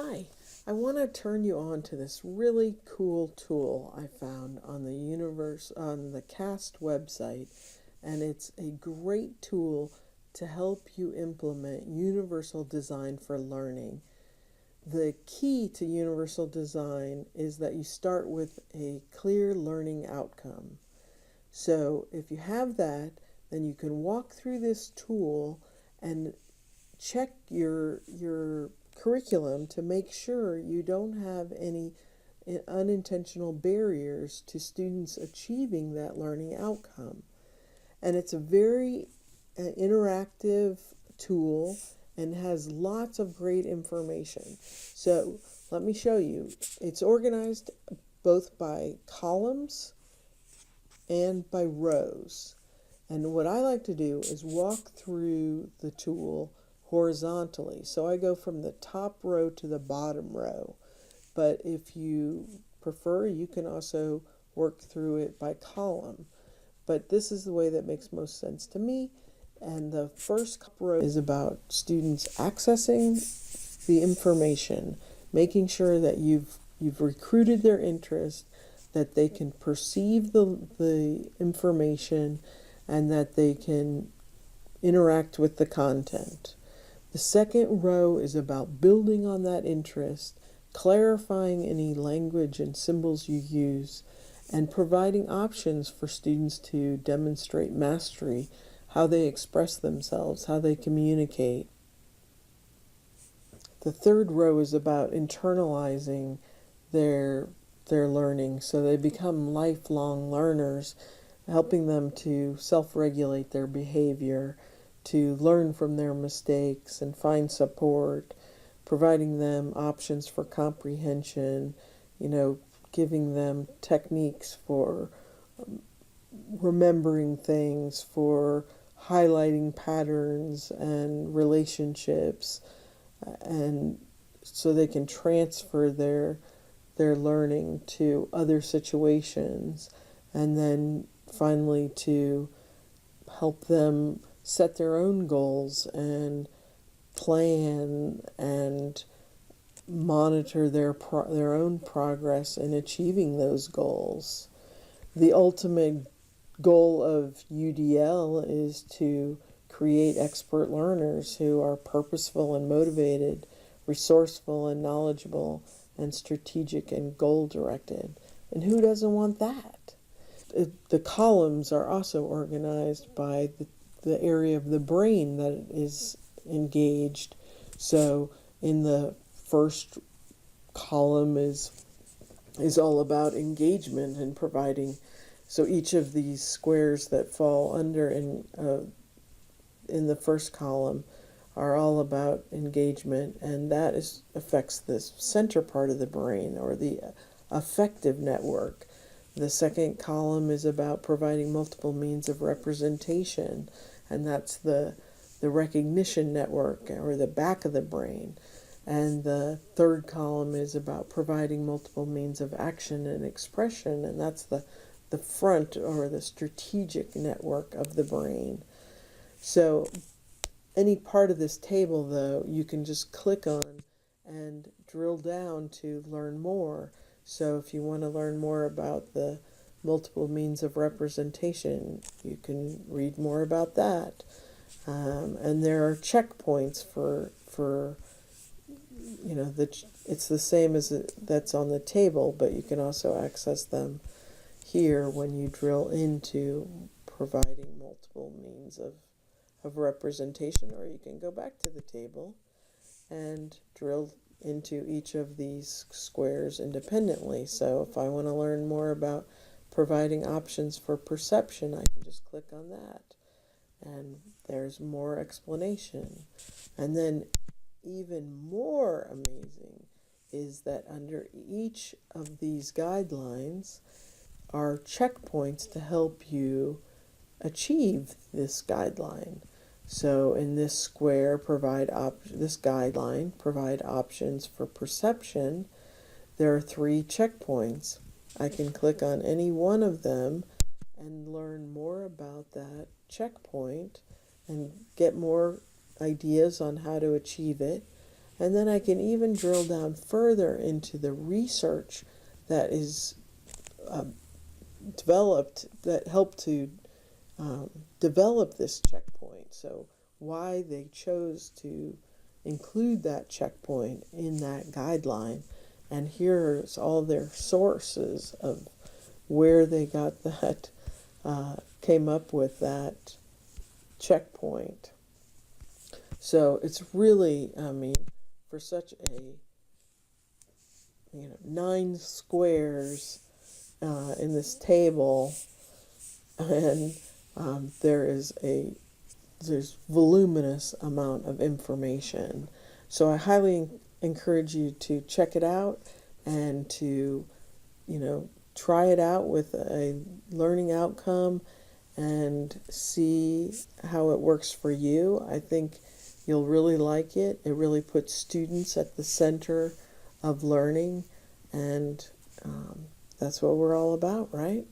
Hi, I want to turn you on to this really cool tool I found on the CAST website, and it's a great tool to help you implement universal design for learning. The key to universal design is that you start with a clear learning outcome. So if you have that, then you can walk through this tool and check your curriculum to make sure you don't have any unintentional barriers to students achieving that learning outcome. And it's a very interactive tool and has lots of great information. So let me show you. It's organized both by columns and by rows. And what I like to do is walk through the tool horizontally. So I go from the top row to the bottom row. But if you prefer, you can also work through it by column. But this is the way that makes most sense to me. And the first row is about students accessing the information, making sure that you've recruited their interest, that they can perceive the information, and that they can interact with the content. The second row is about building on that interest, clarifying any language and symbols you use, and providing options for students to demonstrate mastery, how they express themselves, how they communicate. The third row is about internalizing their learning so they become lifelong learners, helping them to self-regulate their behavior, to learn from their mistakes and find support, providing them options for comprehension, giving them techniques for remembering things, for highlighting patterns and relationships, and so they can transfer their learning to other situations, and then finally to help them set their own goals and plan and monitor their own progress in achieving those goals. The ultimate goal of UDL is to create expert learners who are purposeful and motivated, resourceful and knowledgeable, and strategic and goal-directed. And who doesn't want that? The columns are also organized by the area of the brain that is engaged. So in the first column is all about engagement and providing. So each of these squares that fall under in the first column are all about engagement, and that affects the center part of the brain, or the affective network. The second column is about providing multiple means of representation, and that's the recognition network, or the back of the brain. And the third column is about providing multiple means of action and expression, and that's the front, or the strategic network of the brain. So any part of this table, though, you can just click on and drill down to learn more. So if you want to learn more about the multiple means of representation, you can read more about that. And there are checkpoints for it's the same as that's on the table, but you can also access them here when you drill into providing multiple means of representation, or you can go back to the table and drill into each of these squares independently. So if I want to learn more about providing options for perception, I can just click on that, and there's more explanation. And then even more amazing is that under each of these guidelines are checkpoints to help you achieve this guideline. So in this square, this guideline, provide options for perception. There are 3 checkpoints. I can click on any one of them and learn more about that checkpoint and get more ideas on how to achieve it. And then I can even drill down further into the research that is developed, that helped to develop this checkpoint. So why they chose to include that checkpoint in that guideline. And here's all their sources of where they got that, came up with that checkpoint. So it's really, I mean, for such a, 9 squares in this table, and there's voluminous amount of information. So I highly encourage you to check it out and to, try it out with a learning outcome and see how it works for you. I think you'll really like it. It really puts students at the center of learning, and that's what we're all about, right?